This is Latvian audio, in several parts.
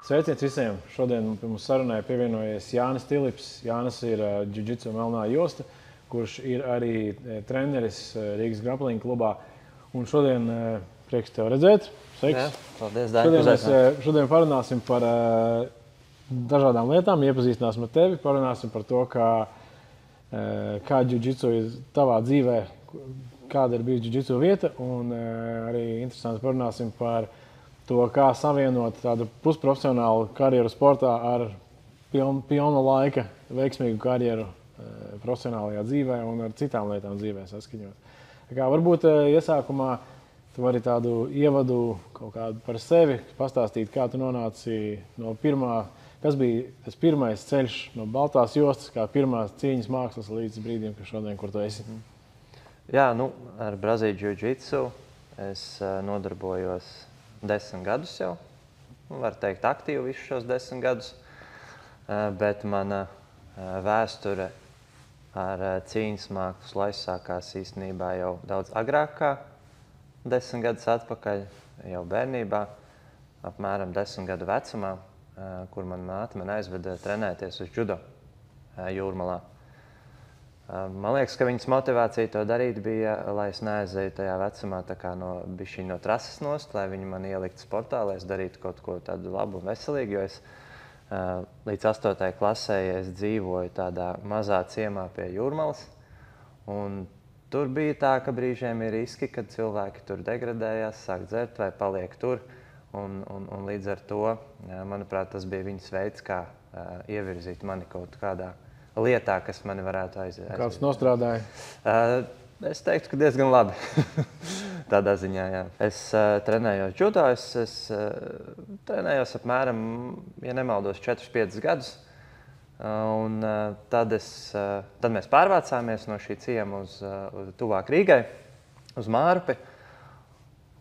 Sveiciens visiem! Šodien pie mums sarunai pievienojies Jānis Tilips. Jānis ir Jiu-Jitsu melnā josta, kurš ir arī treneris Rīgas Grappling klubā. Un šodien prieks tev redzēt. Sveiks! Jā, paldies, Dainis! Šodien parunāsim par dažādām lietām, iepazīstināsim ar tevi, parunāsim par to, kā Jiu-Jitsu ir tavā dzīvē, kāda ir bijusi Jiu-Jitsu vieta, un arī interesanti parunāsim par to, kā savienot tādu pusprofesionālu karjeru sportā ar pilna laika veiksmīgu karjeru profesionālajā dzīvē un ar citām lietām dzīvē saskaņot. Varbūt iesākumā tu vari tādu ievadu kaut kādu par sevi pastāstīt, kā tu nonāci no pirmā, kas bija tas pirmais ceļš no baltās jostas, kā pirmās cīņas mākslas līdz brīdim, šodien, kur tu esi. Jā, ar Brazīļu Jiu-Jitsu es nodarbojos 10 gadus jau. Var teikt, aktīvi visus šos 10 gadus. Bet mana vēsture ar cīņas mākslu aizsākās īstenībā jau daudz agrāk kā 10 gadus atpakaļ, jau bērnībā, apmēram 10 gadu vecumā, kur mana māte man aizveda trenēties uz judo Jūrmalā. Man liekas, ka viņas motivācija to darīt bija, lai es neaizēju tajā vecumā bišķiņ no trases nost, lai viņi man ieliktu sportā, lai es darītu kaut ko tādu labu un veselīgu, jo es līdz 8. klasē es dzīvoju tādā mazā ciemā pie Jūrmalas. Un tur bija tā, ka brīžiem ir riski, kad cilvēki tur degradējās, sāk dzert vai paliek tur. Un līdz ar to, manuprāt, tas bija viņas veids, kā ievirzīt mani kaut kādā lietā, kas mani varētu aiziet. Kāds nostrādāja? Es teiktu, ka diezgan labi. Tādā ziņā, jā. Es trenējos judo, es trenējos apmēram, ja nemaldos, 4-5 gadus. Un tad mēs pārvācāmies no šī ciema uz tuvāk Rīgai, uz Mārupi.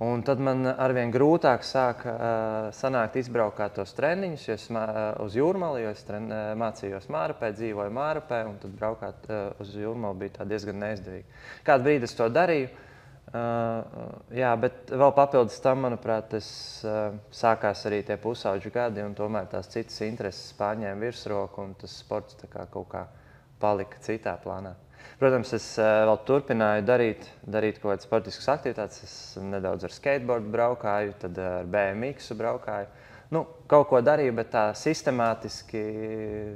Un tad man arvien grūtāk sanākt izbraukāt tos treniņus, jo es uz Jūrmalu, jo es mācījos Mārupē, dzīvoju Mārupē, un tad braukāt uz Jūrmalu bija diezgan neizdevīgi. Kādu brīdi es to darīju, jā, bet vēl papildus tam, manuprāt, sākās arī tie pusauģu gadi, un tomēr tās citas intereses pārņēma virsroku, un tas sports kaut kā palika citā plānā. Protams, es vēl turpināju darīt kaut kādas sportiskas aktivitātes. Es nedaudz ar skateboardu braukāju, tad ar BMX-u braukāju. Kaut ko darīju, bet tā sistemātiski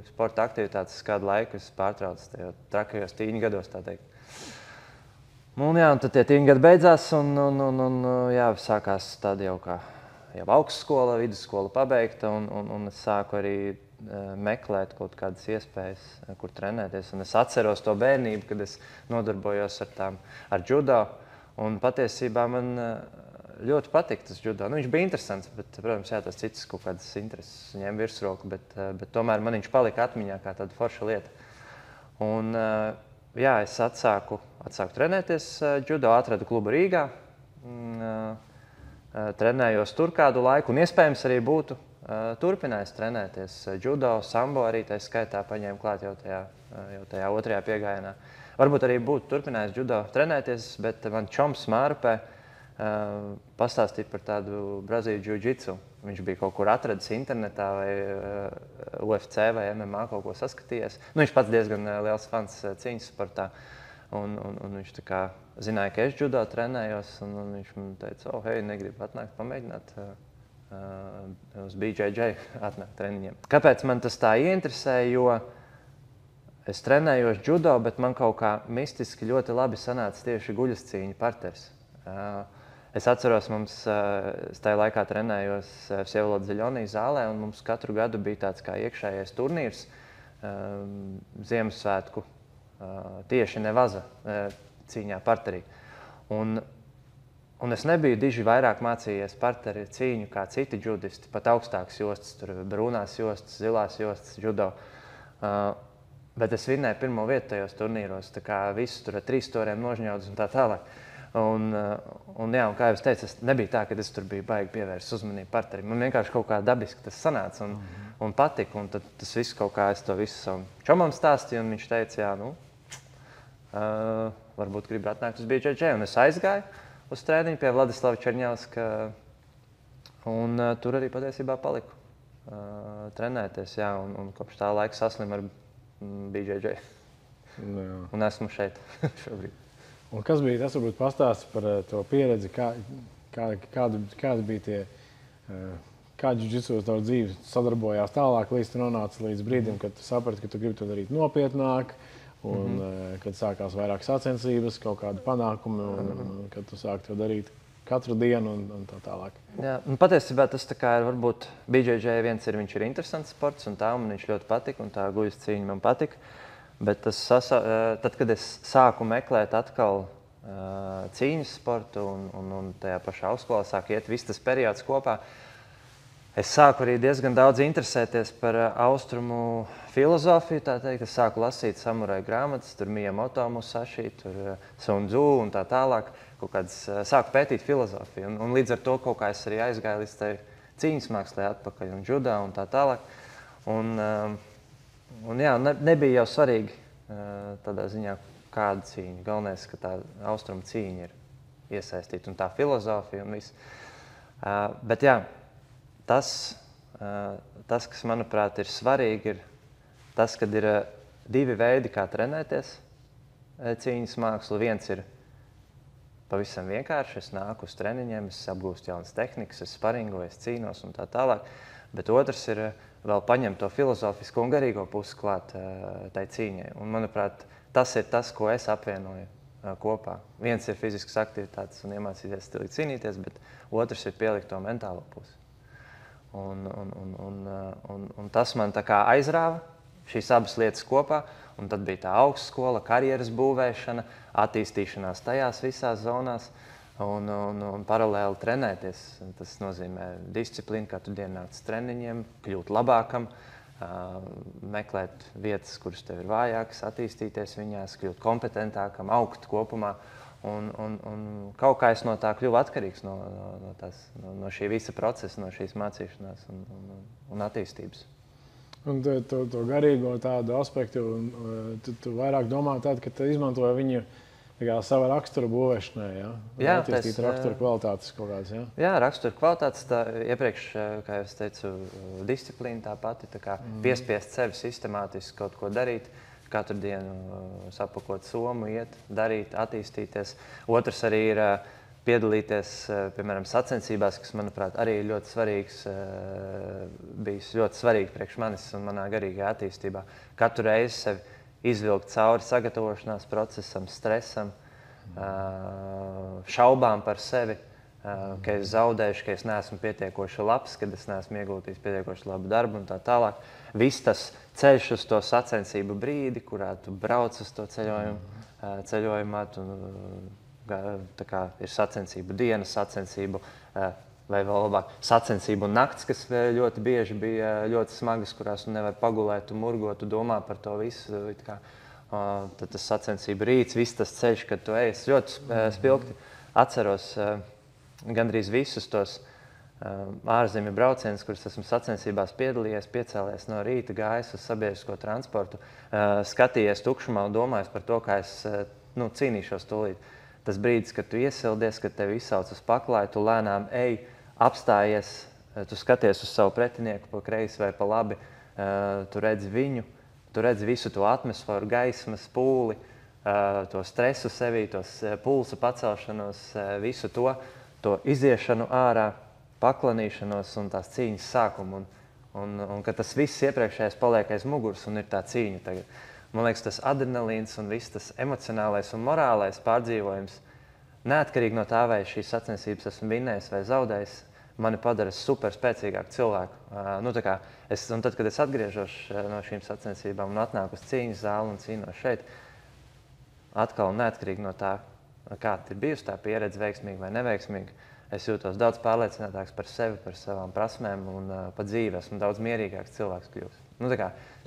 sporta aktivitātes kādu laiku es pārtraucu tajos trakajos tīņu gados, tā teikt. Un tad tie tīņu gadi beidzās, un sākās tāda jau augstskola, vidusskola pabeigta, un es sāku arī meklēt kaut kādas iespējas, kur trenēties. Un es atceros to bērnību, kad es nodarbojos ar judo. Un patiesībā man ļoti patika tas judo. Viņš bija interesants, bet, protams, tās citas kaut kādas intereses ņem virsroku, bet tomēr man viņš palika atmiņā kā tāda forša lieta. Un es atsāku trenēties judo, atradu klubu Rīgā, trenējos tur kādu laiku un iespējams arī būtu turpinājis trenēties judo, sambo arī tā skaitā paņēmu klāt jau tajā otrajā piegājienā. Varbūt arī būtu turpinājis judo trenēties, bet man čoms Mārupē pastāstīja par tādu Brazīļu Jiu-Jitsu. Viņš bija kaut kur atradis internetā vai UFC vai MMA kaut ko saskatījies. Viņš pats diezgan liels fans cīņas sportā. Un viņš zināja, ka es judo trenējos, un viņš man teica, hei, negribu atnākt pamēģināt uz BJJ atnākt treniņiem. Kāpēc man tas tā ieinteresēja? Jo es trenējos judo, bet man kaut kā mistiski ļoti labi sanāca tieši guļas cīņu parteris. Es atceros, es tajā laikā trenējos Vsevoloda Zeļonī zālē, un mums katru gadu bija tāds kā iekšējais turnīrs Ziemassvētku tieši Nevaza cīņā parterī. Un es nebiju diži vairāk mācījies parteri cīņu kā citi judisti, pat augstākas jostas, tur brūnās jostas, zilās jostas, judo. Bet es vinnēju pirmo vietu tajos turnīros, tā kā visus tur ar 3 stūriem nožņaudus un tā tālāk. Un kā jau es teicu, nebija tā, ka es tur biju baigi pievērst uzmanību parteri. Man vienkārši kaut kā dabiski tas sanāca un patika, un tad tas viss kaut kā es to visu savam čomam stāstīju, un viņš teica, varbūt grib atnākt uz BJJ, un es aizgāju uz treniņu pie Vladislava Čerņauska, un tur arī patiesībā paliku. trenēties, jā, un kopš tā laika saslimu ar BJJ. Jā. Un esmu šeit šobrīd. Un kas bija tas, varbūt pastāsti par to pieredzi, kādi bija tie, kā jiu-jitsu tavu dzīvi sadarbojās tālāk, līdz tu nonāci līdz brīdim, kad tu saprati, ka tu gribi to darīt nopietnāk, un kad sākās vairāk sacensības, kaut kādi panākumi, un kad tu sāki to darīt katru dienu un tā tālāk. Jā, un patiesībā tas tā kā ir varbūt BJJ viņš ir interesants sports, un tā man viņš ļoti patika, un tā guļas cīņa man patika. Bet tad, kad es sāku meklēt atkal cīņas sportu un tajā pašā augstskolā sāku iet viss tas periods kopā, es sāku arī diezgan daudz interesēties par austrumu filozofiju, tā teikt. Es sāku lasīt samurai grāmatas, tur Miyamoto Musashi, tur Sun Tzu un tā tālāk. Sāku pētīt filozofiju, un līdz ar to kaut kā es arī aizgāju līdz tai cīņas mākslē atpakaļ un judā un tā tālāk. Un jā, nebija jau svarīgi tādā ziņā, kāda cīņa. Galvenais, ka tā austrumu cīņa ir iesaistīta un tā filozofija un viss. Bet jā, tas, kas manuprāt ir svarīgi, ir tas, kad ir divi veidi, kā trenēties cīņas mākslu. Viens ir pavisam vienkārši, es nāku uz treniņiem, es apgūstu jaunas tehnikas, es sparingoju, es cīnos un tā tālāk. Bet otrs ir vēl paņemt to filozofisko un garīgo pusi klāt tai cīņai. Un, manuprāt, tas ir tas, ko es apvienoju kopā. Viens ir fiziskas aktivitātes un iemācīties stilīgi cīnīties, bet otrs ir pielikt to mentālo pusi. Un tas man tā kā aizrāva šīs abas lietas kopā, un tad bija tā augstskola, karjeras būvēšana, attīstīšanās tajās visās zonās un paralēli trenēties. Tas nozīmē disciplīnu, katru dienu nākt uz treniņiem, kļūt labākam, meklēt vietas, kuras tev ir vājākas, attīstīties viņās, kļūt kompetentākam, augt kopumā. Un kaut kā es no tā kļuvu atkarīgs no šī visa procesa, no šīs mācīšanās un attīstības. Un to garīgo tādu aspektu, tu vairāk domā tādu, ka tu izmantoji viņu sava rakstura būvēšanai, ja? Jā, attīstīt rakstura kvalitātes kaut kādas, ja? Jā, rakstura kvalitātes, iepriekš, kā es teicu, disciplīna tā pati, tā kā piespiest sevi sistemātiski kaut ko darīt, katru dienu sapakot somu, iet, darīt, attīstīties. Otrs arī ir piedalīties, piemēram, sacensībās, kas, manuprāt, arī ir ļoti svarīgs, bijis ļoti svarīgi priekš manis un manā garīgajā attīstībā. Katru reizi sevi izvilkt cauri sagatavošanās procesam, stresam, šaubām par sevi, ka es zaudējuši, ka es neesmu pietiekoši labs, kad es neesmu ieguldījis pietiekoši labu darbu un tā tālāk. Viss tas ceļš uz to sacensību brīdi, kurā tu brauc uz to ceļojumā, tā kā ir sacensību diena, sacensību, vai vēl labāk, sacensību nakts, kas ļoti bieži bija ļoti smagas, kurās tu nevar pagulēt, tu murgo, tu domā par to visu. Tad tas sacensību rīts, viss tas ceļš, kad tu ej. Es ļoti spilgti atceros gandrīz visus tos ārzemju braucienus, kurus esmu sacensībās piedalījies, piecēlies no rīta, gājis uz sabiedrisko transportu, skatījies tukšumā un domājis par to, kā es cīnīšos tūlīt. Tas brīdis, kad tu iesildies, kad tevi izsauc uz paklāju, tu lēnām ej, apstājies, tu skaties uz savu pretinieku pa kreisi vai pa labi, tu redzi viņu, tu redzi visu to atmosfēru, gaismas, pūli, to stresu sevī, tos pulsa pacelšanos, visu to iziešanu ārā, paklanīšanos un tās cīņas sākumu. Un ka tas viss iepriekšējais paliek aiz muguras un ir tā cīņa tagad. Man liekas, tas adrenalīns un viss tas emocionālais un morālais pārdzīvojums, neatkarīgi no tā, vai šīs sacensības esmu vinnējis vai zaudējis, mani padara super spēcīgāku cilvēku. Un tad, kad es atgriežos no šīm sacensībām un atnāku uz cīņas zāli un cīnos šeit, atkal neatkarīgi no tā, kāda ir bijusi tā pieredze, veiksmīga vai neveiksmīga, es jūtos daudz pārliecinātāks par sevi, par savām prasmēm un pa dzīvi. Esmu daudz mierīgāks cilvēks kļūst.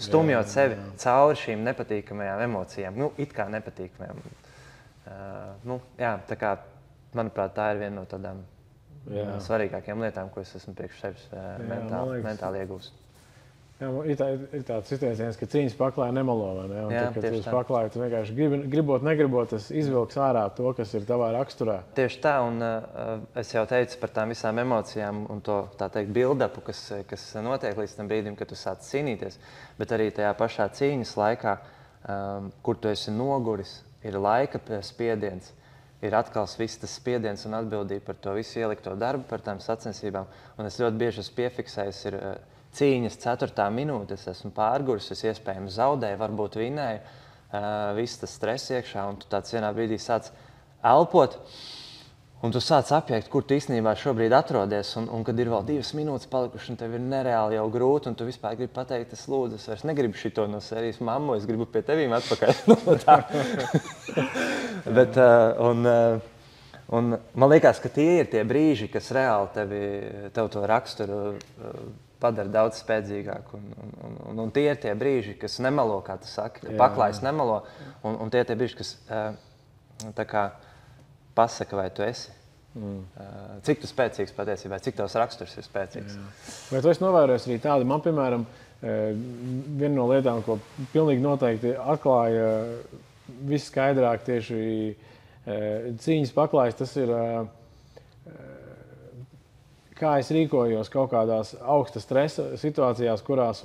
Stumjot sevi cauri šīm nepatīkamajām emocijām, it kā nepatīkamajām. Manuprāt, tā ir viena no tādām svarīgākajām lietām, ko es esmu priekš sevis mentāli iegūst. Ir tāds izteiciens, ka cīņas paklāja nemelo, vai ne? Un Jā, tad, kad tu tieši uz tā. paklāju, tu vienkārši gribot, negribot, tas izvilks ārā to, kas ir tavā raksturā. Tieši tā, un es jau teicu par tām visām emocijām un to, tā teikt, build-upu, kas notiek līdz tam brīdim, kad tu sāc cīnīties. Bet arī tajā pašā cīņas laikā, kur tu esi noguris, ir laika spiediens, ir atkal viss tas spiediens un atbildība par to visu ielikto darbu, par tām sacensībām. Un es ļoti bieži esmu piefiksējis, ir cīņas 4. minūte, es esmu pārguris, es iespējams zaudēju, varbūt vinēju, viss tas stress iekšā, un tu tāds vienā brīdī sāc elpot, un tu sāc apjēgt, kur tu īstenībā šobrīd atrodies, un kad ir vēl 2 minūtes palikuši, un tev ir nereāli jau grūti, un tu vispār gribi pateikt, es lūdzu, es vairs negribu šito no sērijas, mammu, es gribu pie tevīm atpakaļ. Bet, un man liekas, ka tie ir tie brīži, kas reāli tev to raksturu padara daudz spēcīgāku. Un tie ir tie brīži, kas nemelo, kā tu saki, ka paklājas nemelo. Un tie ir tie brīži, kas tā kā pasaka, vai tu esi. Cik tu spēcīgs patiesībā, cik tavs raksturs ir spēcīgs. Vai tu esi novērojis arī tādu? Man, piemēram, viena no lietām, ko pilnīgi noteikti atklāja visskaidrāk tieši cīņas paklājas, tas ir, kā es rīkojos kaut kādās augsta stresa situācijās, kurās,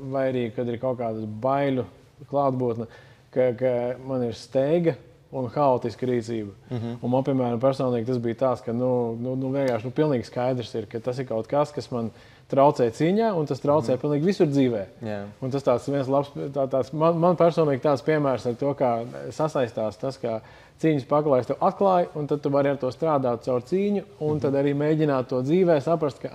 vai arī, kad ir kaut kādas baiļu klātbūtne, ka man ir steiga un haotiska rīcība. Un man, piemēram, personīgi tas bija tāds, ka vienkārši pilnīgi skaidrs ir, ka tas ir kaut kas, kas man traucē cīņā, un tas traucē pilnīgi visur dzīvē. Un tas tāds viens labs, man personīgi tāds piemērs ar to, kā sasaistās tas, kā cīņas paklājas tev atklāja, un tad tu vari ar to strādāt caur cīņu, un tad arī mēģināt to dzīvē saprast, ka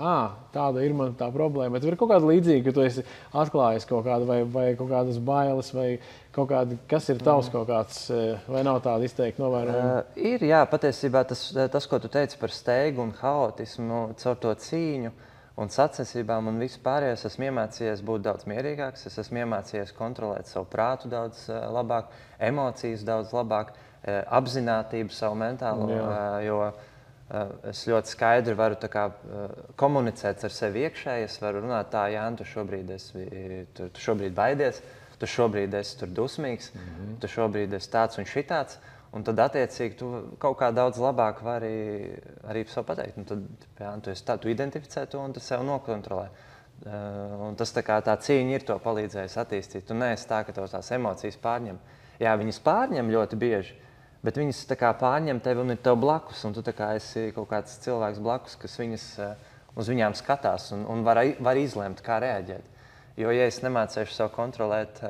tāda ir man tā problēma. Bet ir kaut kāda līdzīga, ka tu esi atklājis kaut kādu vai kaut kādas bailes, vai kaut kādi, kas ir tavs kaut kāds, vai nav tāda izteikti novērojuma? Ir, jā, patiesībā tas, ko tu teici par steigu un haotismu, caur to cīņu un sacensībām un visu pārējais, esmu iemācījies būt daudz mierīgāks, es esmu iemācījies kontrolēt savu prātu daudz labāk, emocijas daudz labāk, apzinātību savu mentālo, jo es ļoti skaidri varu komunicēt ar sevi iekšēji, es varu runāt tā, Jāni, tu šobrīd baidies, tu šobrīd esi tur dusmīgs, tu šobrīd esi tāds un šitāds, un tad attiecīgi tu kaut kā daudz labāk vari arī sev pateikt. Un tad, Jāni, tu identificē to un tu sev nokontrolē. Un tas tā cīņa ir to palīdzējis attīstīt. Tu neesi tā, ka tev tās emocijas pārņem. Jā, viņas pārņem ļoti bieži, bet viņas pārņem tevi un ir tev blakus. Un tu esi kaut kāds cilvēks blakus, kas uz viņām skatās un var izlemt, kā reaģēt. Jo, ja es nemācēšu sev kontrolēt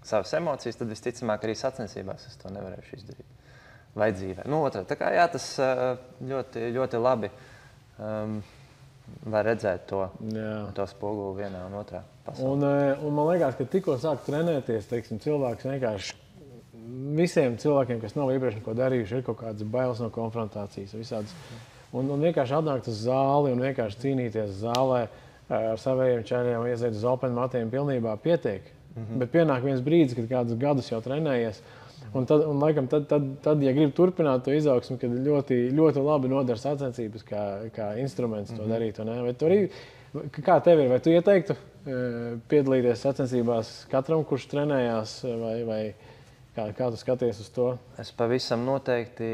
savas emocijas, tad visticamāk arī sacensībās es to nevarēšu izdarīt. Vai dzīvē. Jā, tas ļoti, ļoti labi var redzēt to spoguli vienā un otrā pasaulē. Un man liekas, ka tikko sāk trenēties, cilvēks vienkārši visiem cilvēkiem, kas nav iepriekš neko darījuši, ir kaut kādas bailes no konfrontācijas. Visādas. Un vienkārši atnākt uz zāli un vienkārši cīnīties zālē ar saviem čaļiem, iezēt uz open matiem, pilnībā pietiek. Bet pienāk viens brīdis, kad kādus gadus jau trenējies. Un laikam, tad, ja grib turpināt to izaugsmi, kad ļoti, ļoti labi nodara sacensības kā instruments to darīt. Kā tev ir? Vai tu ieteiktu piedalīties sacensībās katram, kurš trenējās, vai kā tu skaties uz to? Es pavisam noteikti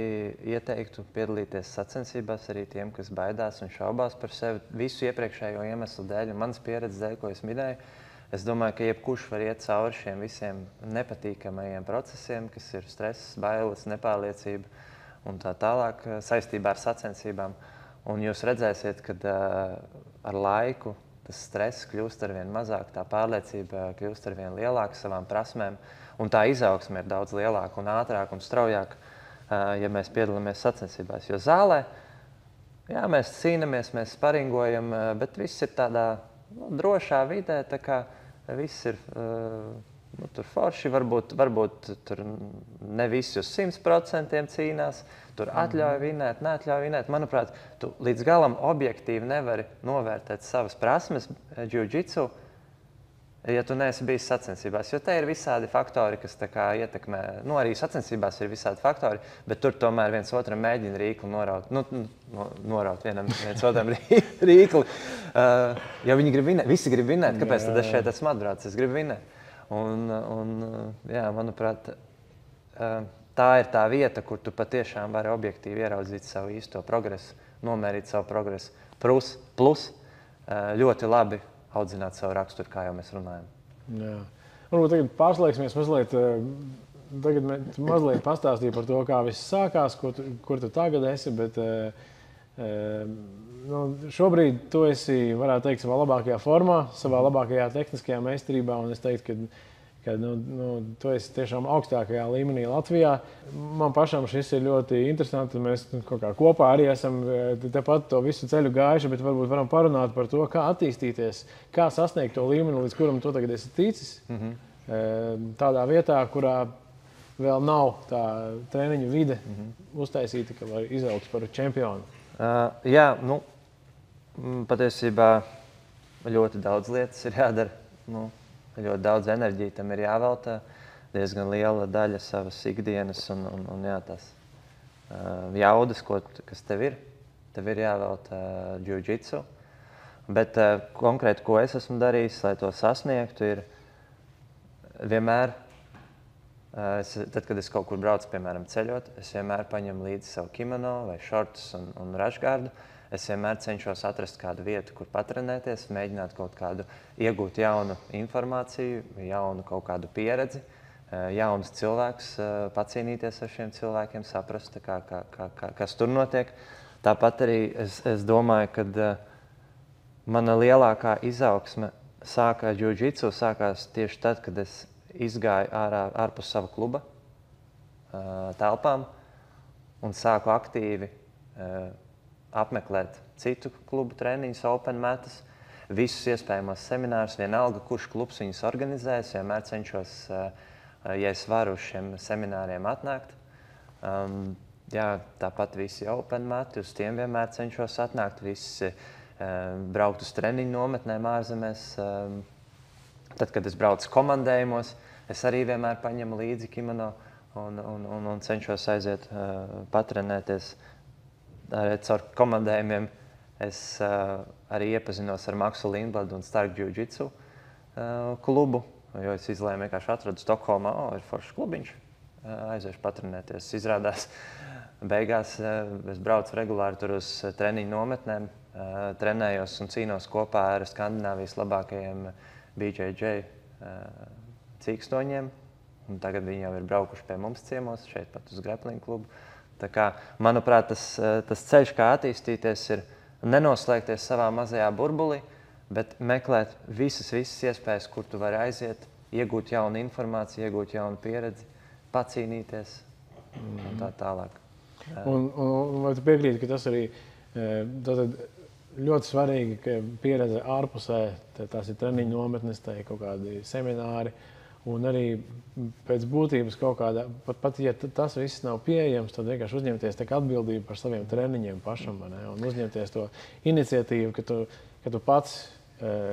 ieteiktu piedalīties sacensībās arī tiem, kas baidās un šaubās par sevi visu iepriekšējo iemeslu dēļ un manas pieredzes dēļ, ko es minēju. Es domāju, ka jebkurš var iet cauri šiem visiem nepatīkamajiem procesiem, kas ir stress, bailes, nepārliecība un tā tālāk saistībā ar sacensībām. Un jūs redzēsiet, ka ar laiku tas stress kļūst arvien mazāk, tā pārliecība kļūst arvien lielāka savām prasmēm, un tā izaugsme ir daudz lielāka un ātrāka un straujāka, ja mēs piedalāmies sacensībās. Jo zālē, jā, mēs cīnamies, mēs sparingojam, bet viss ir tādā drošā vidē, tā kā viss ir tur forši, varbūt tur ne visi uz 100% cīnās, tur atļauj vinēt, neatļauj vinēt. Manuprāt, tu līdz galam objektīvi nevari novērtēt savas prasmes jiu-jitsu, ja tu neesi bijis sacensībās. Jo te ir visādi faktori, kas ietekmē. Arī sacensībās ir visādi faktori, bet tur tomēr viens otram mēģina rīkli noraut. Noraut viens otram rīkli. Jo viņi grib vinēt. Visi grib vinēt. Kāpēc tad es šeit esmu atbraucis? Es gribu vinēt. Jā, manuprāt, tā ir tā vieta, kur tu patiešām vari objektīvi ieraudzīt savu īsto progresu, nomērīt savu progresu. Plus ļoti labi audzināt savu raksturu, kā jau mēs runājam. Jā. Varbūt tagad pārslēgsimies mazliet. Tagad mazliet pastāstīju par to, kā viss sākās, kur tu tagad esi. Bet, šobrīd tu esi, varētu teikt, savā labākajā formā, savā labākajā tehniskajā meistarībā. Un es teiktu, ka tu esi tiešām augstākajā līmenī Latvijā. Man pašam šis ir ļoti interesanti. Mēs kaut kā kopā arī esam tepat to visu ceļu gājuši, bet varbūt varam parunāt par to, kā attīstīties, kā sasniegt to līmeni, līdz kuram tu tagad esi ticis. Tādā vietā, kurā vēl nav tā treniņu vide uztaisīta, ka var izaugt par čempionu. Jā, patiesībā ļoti daudz lietas ir jādara. Ļoti daudz enerģija tam ir jāveltā, diezgan liela daļa savas ikdienas un tās jaudas, kas tev ir jāveltā jiu-jitsu. Bet konkrēti, ko es esmu darījis, lai to sasniegtu, ir vienmēr, tad, kad es kaut kur braucu, piemēram, ceļot, es vienmēr paņemu līdzi savu kimono vai šortus un rašgardu. Es vienmēr cenšos atrast kādu vietu, kur patrenēties, mēģināt kaut kādu iegūt jaunu informāciju, jaunu kaut kādu pieredzi, jaunus cilvēkus, pacīnīties ar šiem cilvēkiem, saprast, kas tur notiek. Tāpat arī es domāju, ka mana lielākā izaugsme jiu-jitsu sākās tieši tad, kad es izgāju ārpus sava kluba telpām un sāku aktīvi apmeklēt citu klubu treniņus, open metas, visus iespējamos seminārus, vienalga, kurš klubs viņus organizē. Es vienmēr cenšos, ja es varu uz šiem semināriem atnākt. Tāpat visi open meti, uz tiem vienmēr cenšos atnākt, visi braukt uz treniņu nometnēm ārzemēs. Tad, kad es braucu komandējumos, es arī vienmēr paņemu līdzi kimono un cenšos aiziet patrenēties. Caur komandējumiem es arī iepazinos ar Maksu Lindbladu un Stark Jiu-Jitsu klubu, jo es izlēmu vienkārši atradu Stokholmā, ir foršs klubiņš, aiziešu patrenēties. Izrādās, beigās es braucu regulāri tur uz treniņu nometnēm, trenējos un cīnos kopā ar Skandināvijas labākajiem BJJ cīkstoņiem. Un tagad viņi jau ir braukuši pie mums ciemos, šeit pat uz grappling klubu. Tā kā, manuprāt, tas ceļš, kā attīstīties, ir nenoslēgties savā mazajā burbulī, bet meklēt visas iespējas, kur tu vari aiziet, iegūt jaunu informāciju, iegūt jaunu pieredzi, pacīnīties un tā tālāk. Un vai tu piekrīti, ka tas arī ļoti svarīgi, ka pieredze ārpusē, tās ir treniņu nometnes, tā ir kaut kādi semināri, un arī pēc būtības kaut kādā, pat ja tas viss nav pieejams, tad vienkārši uzņemties atbildību par saviem treniņiem pašam, un uzņemties to iniciatīvu, ka tu pats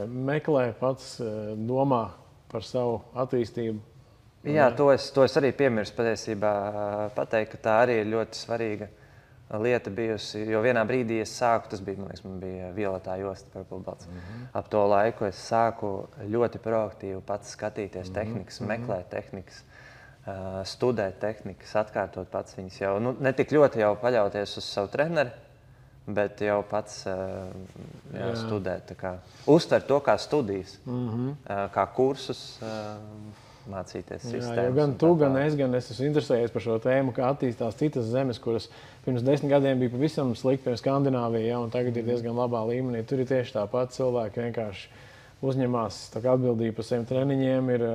meklē, pats domā par savu attīstību. Jā, to es arī piemirstu patiesībā pateikt, ka tā arī ir ļoti svarīga lieta bijusi, jo vienā brīdī es sāku, tas bija, man bija violetā josta, Purple Belts. Ap to laiku es sāku ļoti proaktīvi pats skatīties tehnikas, meklēt tehnikas, studēt tehnikas, atkārtot pats viņas jau, ne tik ļoti jau paļauties uz savu treneri, bet jau pats studēt, uztvert to kā studijas, kā kursus, mācīties sistēmas. Jā, gan tu, gan es esmu interesējies par šo tēmu, kā attīstās citas zemes, kuras pirms 10 gadiem bija pavisam slikti, piemēram, Skandināvija, un tagad ir diezgan labā līmenī. Tur ir tieši tāpat, cilvēki vienkārši uzņemās atbildību par saviem treniņiem, ir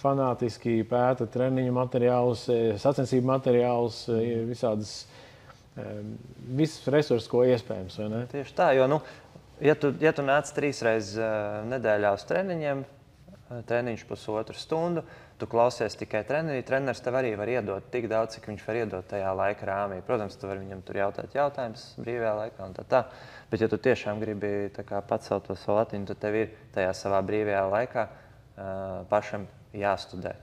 fanātiski pēta treniņu materiālus, sacensību materiālus, visus resursus, ko iespējams, vai ne? Tieši tā, jo, ja tu nāc 3 reizes nedēļā uz treniņiem, treniņš pusotru stundu, tu klausies tikai treneri. Treneris tev arī var iedot tik daudz, cik viņš var iedot tajā laika rāmī. Protams, tu vari viņam tur jautāt jautājumus brīvajā laikā un tā. Bet, ja tu tiešām gribi pacelt to savu latiņu, tad tev ir tajā savā brīvajā laikā pašam jāstudē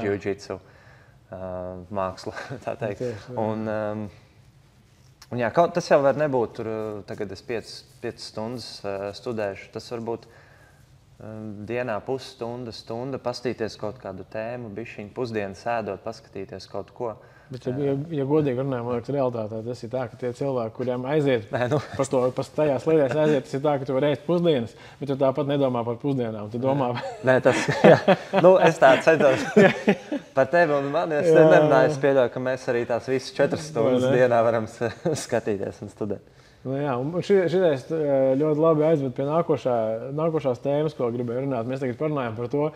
jiu-jitsu māksla, tā teikt. Tas jau var nebūt tur, tagad es 5 stundas studēšu, tas varbūt dienā pusstunda, pastīties kaut kādu tēmu, bišķiņu pusdienu sēdot, paskatīties kaut ko. Bet, ja godīgi runājam, man liekas, realitātē tas ir tā, ka tie cilvēki, kuriem aiziet par tajās lietās aiziet, tas ir tā, ka tu vari ēst pusdienas, bet tu tāpat nedomā par pusdienām. Tu domā... Nē, tas, jā. Es tā centos par tevi un mani. Es nerunāju, es pieļauju, ka mēs arī tās visas 4 stundas dienā varam skatīties un studēt. Jā, un šitais ļoti labi aizved pie nākošās tēmas, ko gribēju runāt. Mēs tagad parunājam par to,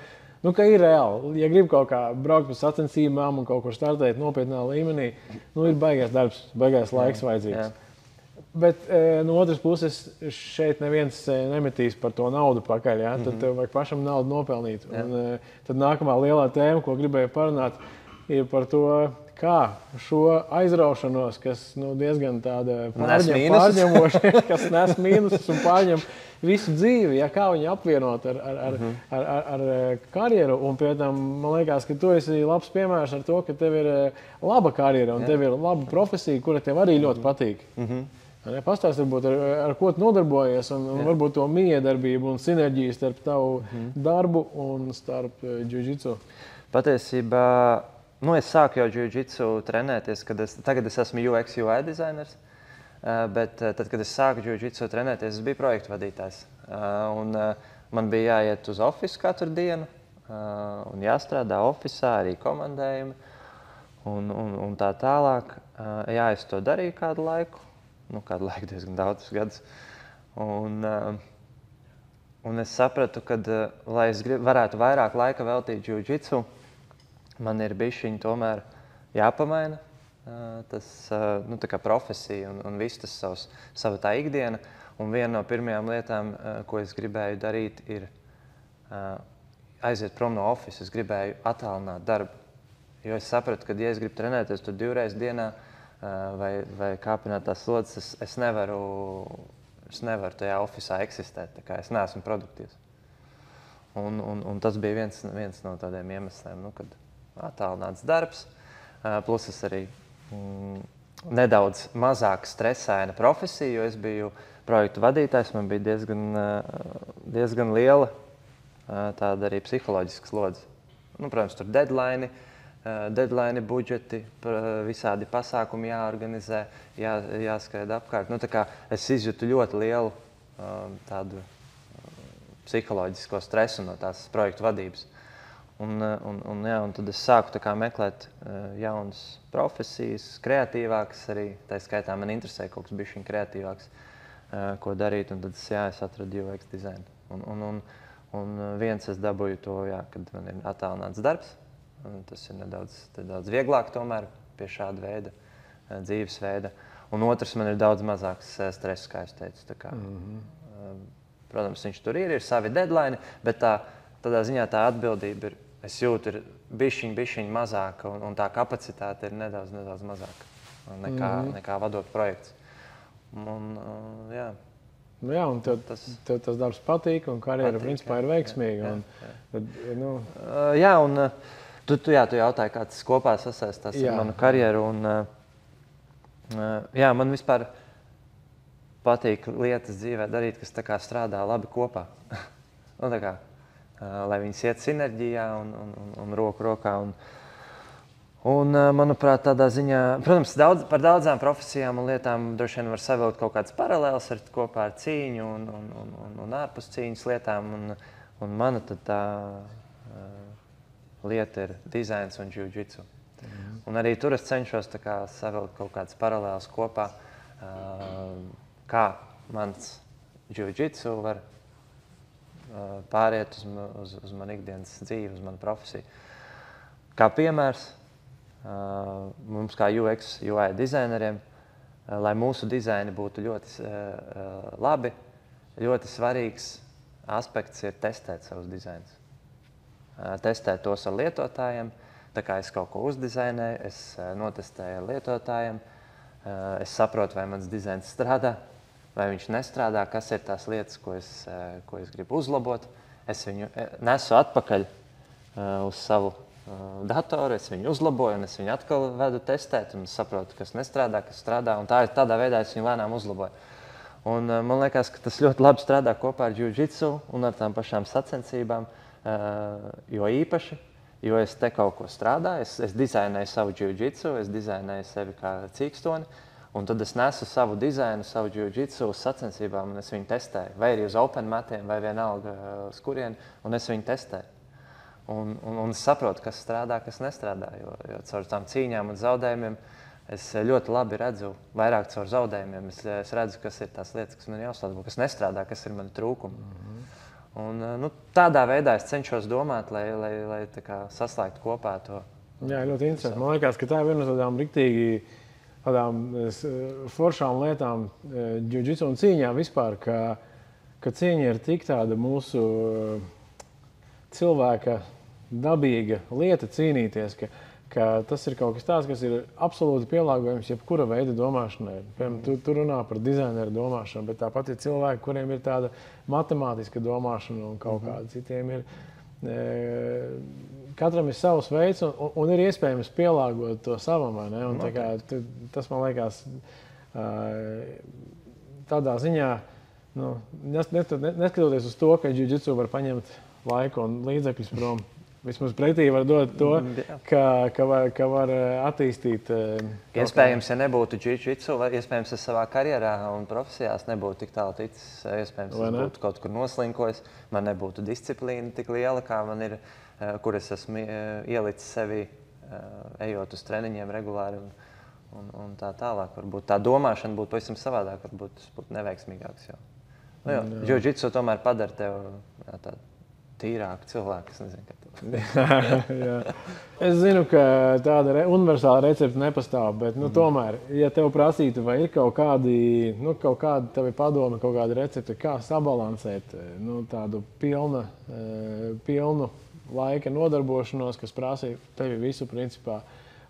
ka ir reāli. Ja grib kaut kā braukt pēc sacensībām un kaut ko startēt nopietnā līmenī, ir baigais darbs, baigais laiks vajadzīgs. Bet no otras puses šeit neviens nemetīs par to naudu pakaļ. Ja? Tad tev vajag pašam naudu nopelnīt. Un, tad nākamā lielā tēma, ko gribēju parunāt, ir par to, kā šo aizraušanos, kas diezgan tāda pārņemoša, kas nes mīnusus un pārņem visu dzīvi, ja, kā viņu apvienot ar karjeru. Un pie tam, man liekas, ka tu esi labs piemērs ar to, ka tev ir laba karjera un tev ir laba profesija, kura tev arī ļoti patīk. Pastāst, varbūt, ar ko tu nodarbojies un varbūt to miedarbību un sinerģiju starp tavu darbu un starp jiu-jitsu. Patiesībā, es sāku jau jiu-jitsu trenēties, tagad es esmu UX UI dizainers. Bet tad, kad es sāku jiu-jitsu trenēties, es biju projektu vadītājs. Man bija jāiet uz ofisu katru dienu un jāstrādā ofisā, arī komandējumi un tā tālāk. Jā, es to darīju kādu laiku, diezgan daudzus gadus. Un es sapratu, ka, lai es varētu vairāk laika veltīt jiu-jitsu, man ir bišķiņi tomēr jāpamaina. Tas tā kā profesija un viss tas sava tā ikdiena. Un viena no pirmajām lietām, ko es gribēju darīt, ir aiziet prom no ofisa. Es gribēju attālināt darbu. Jo es sapratu, ka, ja es gribu trenēties tur 2 reizes dienā vai kāpināt tās slodzes, es nevaru tajā ofisā eksistēt. Tā kā es neesmu produktīvs. Un tas bija viens no tādiem iemesliem, kad attālināts darbs. Plus es arī nedaudz mazāk stresaina profesija, jo es biju projektu vadītājs, man bija diezgan liela tāda arī psiholoģiska slodze. Protams, tur deadline budžeti, visādi pasākumi jāorganizē, jāskaida apkārt. Tā kā es izjūtu ļoti lielu tādu psiholoģisko stresu no tās projektu vadības. Un tad es sāku meklēt jaunas profesijas, kreatīvākas arī. Tā skaitā man interesē kaut kas bišķiņ kreatīvāks, ko darīt. Un tad es atradu UX dizainu. Un viens es dabūju to, kad man ir attālināts darbs. Tas ir nedaudz vieglāk tomēr pie šāda veida dzīvesveida. Un otrs man ir daudz mazāks stress, kā es teicu. Tā kā, protams, viņš tur ir savi deadline, bet tādā ziņā tā atbildība ir. Es jūtu, ir bišķiņ mazāka un tā kapacitāte ir nedaudz mazāka nekā vadot projekts. Jā, un tev tas darbs patīk un karjera principā ir veiksmīga. Jā, un tu jautāji, kā tas kopā sasaistās ar manu karjeru. Man vispār patīk lietas dzīvē darīt, kas tā kā strādā labi kopā. Lai viņas iet sinerģijā un roku rokā. Manuprāt, tādā ziņā, protams, par daudzām profesijām un lietām droši vien var savilkt kaut kādas paralēlas kopā ar cīņu un ārpus cīņas lietām. Un mana tā lieta ir dizains un jiu-jitsu. Un arī tur es cenšos savilkt kaut kādas paralēlas kopā, kā mans jiu-jitsu var pāriet uz manu ikdienas dzīvi, uz manu profesiju. Kā piemērs, mums kā UX, UI dizaineriem, lai mūsu dizaini būtu ļoti labi, ļoti svarīgs aspekts ir testēt savus dizainus. Testēt tos ar lietotājiem, tā kā es kaut ko uzdizainēju, es notestēju ar lietotājiem, es saprotu, vai mans dizains strādā, vai viņš nestrādā, kas ir tās lietas, ko es gribu uzlabot. es viņu nesu atpakaļ uz savu datoru, es viņu uzlaboju, un es viņu atkal vedu testēt, un saprotu, kas nestrādā, kas strādā, un tādā veidā es viņu lēnām uzlaboju. Un man liekas, ka tas ļoti labi strādā kopā ar jiu-jitsu un ar tām pašām sacensībām, jo īpaši, jo es te kaut ko strādāju, es dizainēju savu jiu-jitsu, es dizainēju sevi kā cīkstoni, un tad es nesu savu dizainu, savu jiu-jitsu uz sacensībām, un es viņu testēju, vai arī uz open matiem, vai vienalga uz kurieni, un es viņu testēju. Un es saprotu, kas strādā, kas nestrādā, jo caur tām cīņām un zaudējumiem es ļoti labi redzu, vairāk caur zaudējumiem. Es redzu, kas ir tās lietas, kas man jāuzlabo, kas nestrādā, kas ir mani trūkumi. Un tādā veidā es cenšos domāt, lai tā kā saslēgtu kopā to. Jā, ļoti interesanti. Man liekas, ka tā ir viena no tādām riktīgi foršām lietām jiu-jitsu un cīņā vispār, ka cīņa ir tik tāda mūsu cilvēka dabīga lieta cīnīties, ka tas ir kaut kas tāds, kas ir absolūti pielāgojams jebkura veida domāšanai. Piemēram, tu runā par dizaineru domāšanu, bet tāpat ir cilvēki, kuriem ir tāda matemātiska domāšana un kaut kāda citiem ir. Katram ir savs veids un ir iespējams pielāgot to savam, vai ne? Un tas, man liekas, tādā ziņā, neskatoties uz to, ka jiu-jitsu var paņemt laiku un līdzekļus prom, vismaz pretī var dot to, ka var attīstīt. Iespējams, ja nebūtu jiu-jitsu, iespējams, es savā karjerā un profesijās nebūtu tik tālu ticis. Iespējams, es būtu kaut kur noslinkojis, man nebūtu disciplīna tik liela, kā man ir, kur es esmu ielicis sevi, ejot uz treniņiem regulāri un tā tālāk. Varbūt tā domāšana būtu pavisam savādāk, varbūt tas būtu neveiksmīgāks. Jiu-jitsu tomēr padara tev tādu tīrāku cilvēku, es nezinu, kā to. Es zinu, ka tāda universāla recepte nepastāv, bet tomēr, ja tev prasītu, vai ir kaut kāda tevi padome, kaut kāda recepte, kā sabalansēt tādu pilnu laika nodarbošanos, kas prasa tevi visu principā,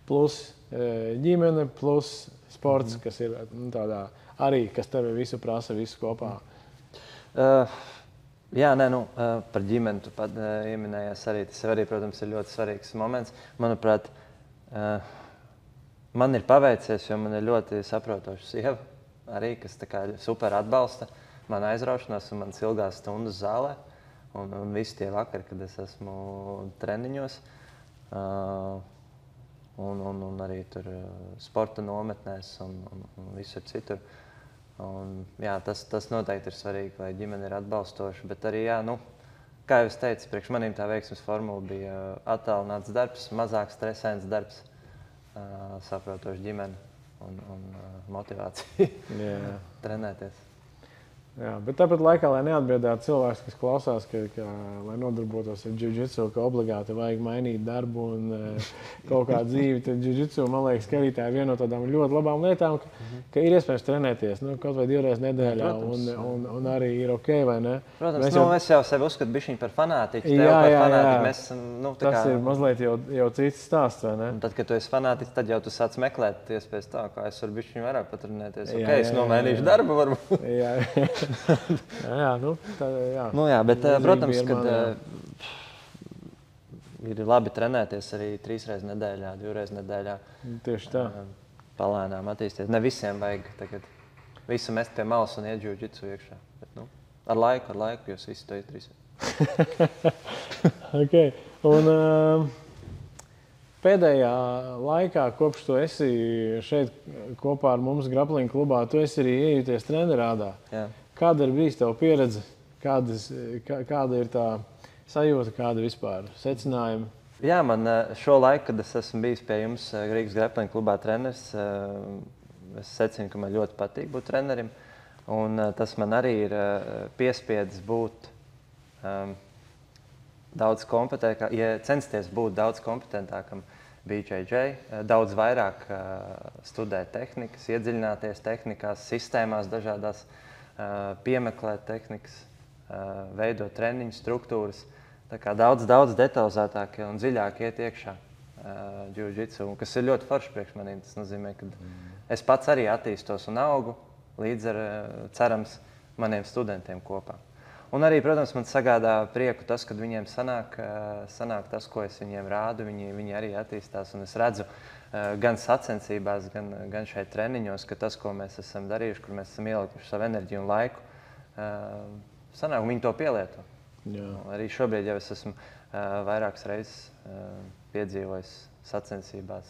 plus ģimene, plus sports, kas ir tādā arī, kas tevi visu prasa, visu kopā. Jā, par ģimeni tu pat ieminējies arī. Tas arī, protams, ir ļoti svarīgs moments. Manuprāt, man ir paveicies, jo man ir ļoti saprotoša sieva arī, kas tā kā super atbalsta man aizraušanos un manas ilgās stundas zālē. Un visi tie vakari, kad es esmu treniņos. Un arī tur sporta nometnēs un visur citur. Un, jā, tas noteikti ir svarīgi, lai ģimene ir atbalstoša, bet arī, kā jau es teicu, priekš manīm tā veiksmes formula bija attālināts darbs, mazāk stresains darbs, saprotoša ģimene un motivācija trenēties. Jā, bet tāpat laikā, lai neatbiedētu cilvēks, kas klausās, lai nodarbotos ar jiu-jitsu, ka obligāti vajag mainīt darbu un kaut kā dzīvi, tad jiu-jitsu, man liekas, ka arī tā ir viena no tādām ļoti labām lietām, ka ir iespējams trenēties, kaut vai 2 reizes nedēļā, un arī ir ok, vai ne? Protams, es jau sevi uzskatu bišķiņ par fanātiķu, par fanātiķu mēs esam, tas ir mazliet jau cits stāsts, vai ne? Un tad, kad tu esi fanātiķis, tad jau tu sāc meklēt iespējas tā, kā es varu bišķiņ vairāk patrenēties. Ok, es nomainīšu darbu varbūt. Jā, bet, protams, kad ir labi trenēties arī 3 reizes nedēļā, 2 reizes nedēļā. Tieši tā. Palēnām attīsties. Ne visiem vajag tagad visu mest pie malas un iet jiu-jitsu iekšā. Bet, ar laiku jūs visi to izdarīsiet. Okay. Un pēdējā laikā, kopš tu esi šeit kopā ar mums Grappling klubā, tu esi arī iejuties trenerādā. Jā. Kāda ir bijis tev pieredze? Kāda ir tā sajūta, kāda vispār secinājuma? Jā, man šo laiku, kad es esmu bijis pie jums Rīgas Grappling klubā treneris, es secinu, ka man ļoti patīk būt trenerim. Un tas man arī ir piespiedis būt daudz kompetentākam, censties būt daudz kompetentākam BJJ, daudz vairāk studēt tehnikas, iedziļināties tehnikās, sistēmās dažādās, piemeklēt tehnikas, veidot treniņu struktūras. Tā kā daudz detalizētāk un dziļāk iet iekšā jiu-jitsu, kas ir ļoti forši priekš manīm. Tas nozīmē, ka es pats arī attīstos un augu līdz ar, cerams, maniem studentiem kopā. Un arī, protams, man sagādā prieku tas, kad viņiem sanāk tas, ko es viņiem rādu. Viņi arī attīstās. Un es redzu gan sacensībās, gan šeit treniņos, ka tas, ko mēs esam darījuši, kur mēs esam ielikuši savu enerģiju un laiku, sanāk, viņi to pielieto. Jā. Arī šobrīd jau es esmu vairākas reizes piedzīvojis sacensībās,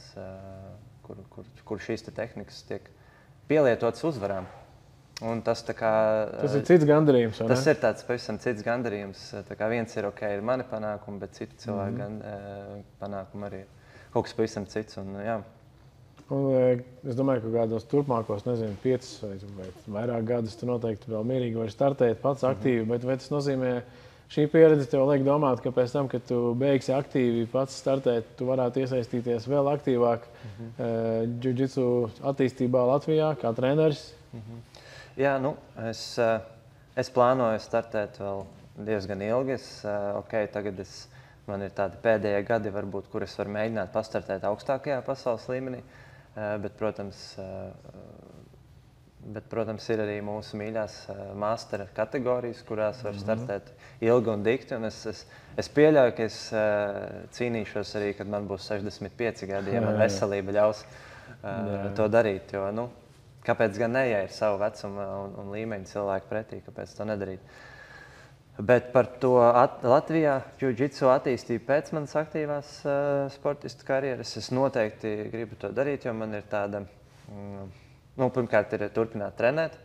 kur šīs tehnikas tiek pielietotas uzvarām. Un tas ir cits gandarījums. Tas ir tāds pavisam cits gandarījums. Viens ir ir mani panākumi, bet citu cilvēku panākumi arī ir kaut kas pavisam cits. Un, jā. Un, es domāju, ka kādos turpmākos, 5 vai vairāk gadus tu noteikti vēl mierīgi vari startēt pats aktīvi, bet vai tas nozīmē, šī pieredze tev liek domāt, ka pēc tam, kad tu beigsi aktīvi pats startēt, tu varētu iesaistīties vēl aktīvāk džiudžitsu attīstībā Latvijā kā treneris? Jā, es plānoju startēt vēl diezgan ilgi. Tagad man ir tādi pēdējie gadi, varbūt, kur es varu mēģināt pastartēt augstākajā pasaules līmenī. Bet, protams, ir arī mūsu mīļās mastera kategorijas, kurās var startēt ilgi un dikti. Un es pieļauju, ka es cīnīšos arī, kad man būs 65 gadi, ja man veselība ļaus to darīt. Jo, kāpēc gan ne, ja ir savu vecumu un līmeņu cilvēku pretī, kāpēc to nedarīt? Bet par to Latvijā džiudžitsu attīstību pēc manas aktīvās sportistu karjeras es noteikti gribu to darīt, jo man ir tāda, pirmkārt ir turpināt trenēt,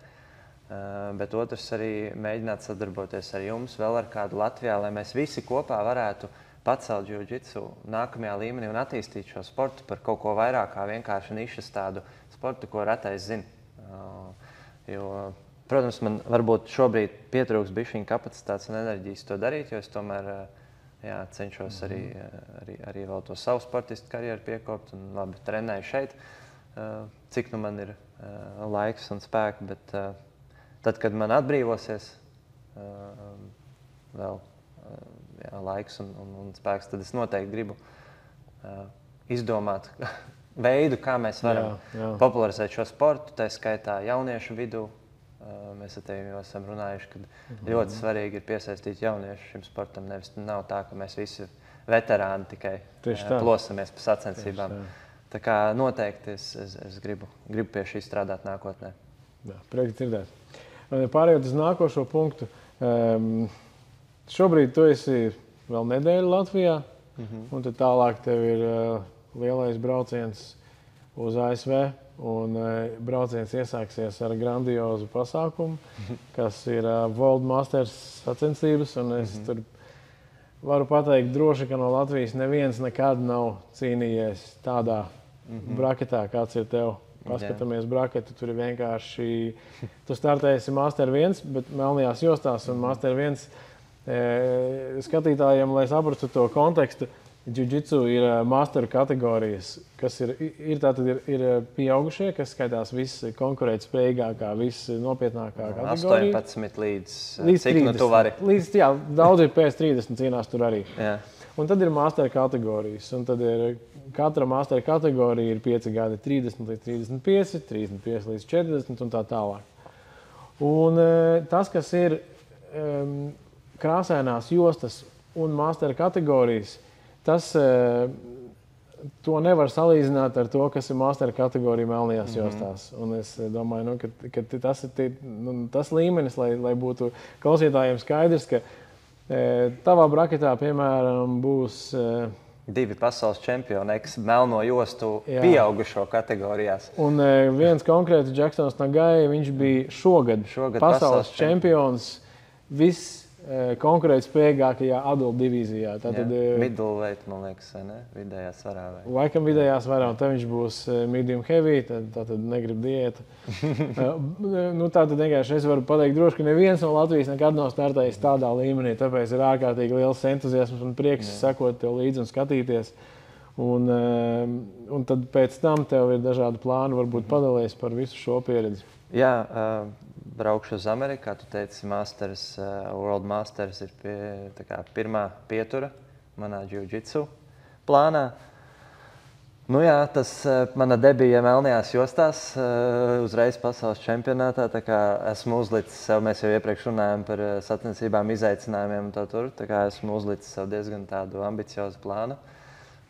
bet otrs arī mēģināt sadarboties ar jums, vēl ar kādu Latvijā, lai mēs visi kopā varētu pacelt džiudžitsu nākamajā līmenī un attīstīt šo sportu par kaut ko vairāk kā vienkārši nišas tādu sportu, ko retais zina. Jo, protams, man varbūt šobrīd pietrūks bišķiņa kapacitātes un enerģijas to darīt, jo es tomēr cenšos arī vēl to savu sportistu karjeru piekopt un labi trenēju šeit, cik man ir laiks un spēki, bet tad, kad man atbrīvosies vēl laiks un spēks, tad es noteikti gribu izdomāt veidu, kā mēs varam popularizēt šo sportu, tā skaitā jauniešu vidū. Mēs ar tevi jau esam runājuši, ka ļoti svarīgi ir piesaistīt jauniešu šim sportam. Nevis nav tā, ka mēs visi veterāni tikai plosamies pa sacensībām. Tā kā noteikti es gribu pie šī strādāt nākotnē. Jā, prieks dzirdēt. Pārējot uz nākošo punktu. Šobrīd tu esi vēl nedēļu Latvijā, un tad tālāk tev ir lielais brauciens uz ASV. Un brauciens iesāksies ar grandiozu pasākumu, kas ir World Masters sacensības. Un es tur varu pateikt droši, ka no Latvijas neviens nekad nav cīnījies tādā braketā, kāds ir tev. Paskatāmies braketu, tur ir vienkārši, tu startēsi Master 1, bet melnajās jostās un Master 1 skatītājiem, lai saprastu to kontekstu. Džiudžitsu ir masteru kategorijas, kas ir pieaugušie, kas skaitās viskonkurētspējīgākā, visnopietnākā kategorija. 18 līdz cik 30. Tu vari? Daudz ir pēc 30 cīnās tur arī. Jā. Un tad ir masteru kategorijas. Un tad katra masteru kategorija ir 5 gadi, 30 līdz 35, 35 līdz 40 un tā tālāk. Un tas, kas ir krāsainās jostas un masteru kategorijas, to nevar salīdzināt ar to, kas ir master kategorija melnajās jostās. Un es domāju, ka tas ir tas līmenis, lai būtu klausītājiem skaidrs, ka tavā braketā, piemēram, būs 2 pasaules čempioni, melno jostu pieaugušo kategorijās. Un viens konkrēti Jacksons Nagai, viņš bija šogad pasaules čempions konkurētspējīgākajā adultu divīzijā. Middleweight, man liekas, ne? Vidējā svarā. Laikam vidējā svarā, un te viņš būs medium heavy, tad negrib diētu. Tātad vienkārši es varu pateikt droši, ka neviens no Latvijas nekad nav startējis tādā līmenī, tāpēc ir ārkārtīgi liels entuziasms un prieks sekot tev līdzi un skatīties. Un tad pēc tam tev ir dažādi plāni, varbūt padalies par visu šo pieredzi. Jā, braukšu uz Ameriku, kā tu teici, World Masters ir pirmā pietura manā džiudžitsu plānā. Nu jā, tas mana debija Melnajās jostās, uzreiz pasaules čempionātā. Tā kā esmu uzlicis sev, mēs jau iepriekš runājām par sacensībām, izaicinājumiem un tā tur. Tā kā esmu uzlicis sev diezgan tādu ambiciozu plānu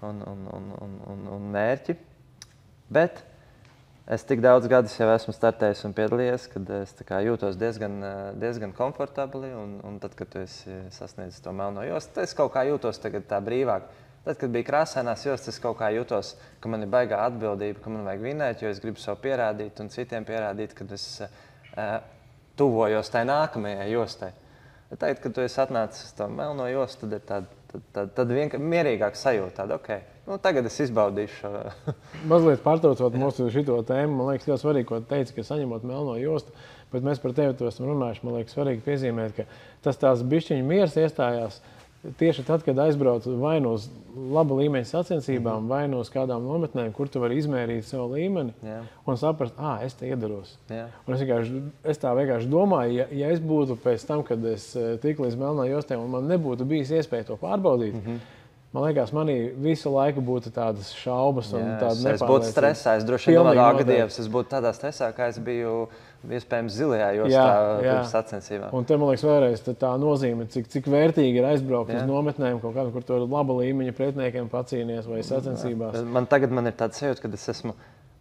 un mērķi. Bet es tik daudz gadus jau esmu startējis un piedalījies, kad es tā kā jūtos diezgan komfortabli. Un tad, kad tu esi sasniedzis to melno jostu, es kaut kā jūtos tagad tā brīvāk. Tad, kad bija krāsainās jostas, es kaut kā jutos, ka man ir baigā atbildība, ka man vajag vinēt, jo es gribu sev pierādīt un citiem pierādīt, ka es tuvojos tai nākamajai jostai. Tagad, kad tu esi atnācis uz to melno jostu, tad ir tāda vienkārši mierīgāka sajūta. Tāda, okay, nu, tagad es izbaudīšu. Mazliet pārtraucot mūsu šito tēmu, man liekas, ļoti svarīgi, ko teici, ka saņemot melno jostu, bet mēs par tevi to esam runājuši. Man liekas, svarīgi piezīmēt, ka tas tās bišķiņu miers iestājās tieši tad, kad aizbraucu vai nu uz laba līmeņa sacensībām, vai nu uz kādām nometnēm, kur tu vari izmērīt savu līmeni un saprast, es te iedaros. Un es tā vienkārši domāju, ja es būtu pēc tam, kad es tiku līdz melnā jostai un man nebūtu bijis iespēja to pārbaudīt, man liekas, manī visu laiku būtu tādas šaubas un tāda nepārliecība. Es būtu stresā, es droši vien domāju, Agadievs, es būtu tādā stresā, kā es biju iespējams zilajā jostā pirms sacensībām. Un te, man liekas, vēlreiz tā nozīme, cik vērtīgi ir aizbraukt uz nometnēm, kaut kādu, kur tu ar laba līmeņa pretiniekiem pacīnies vai sacensībās. Tagad man ir tāds sajūta, ka es esmu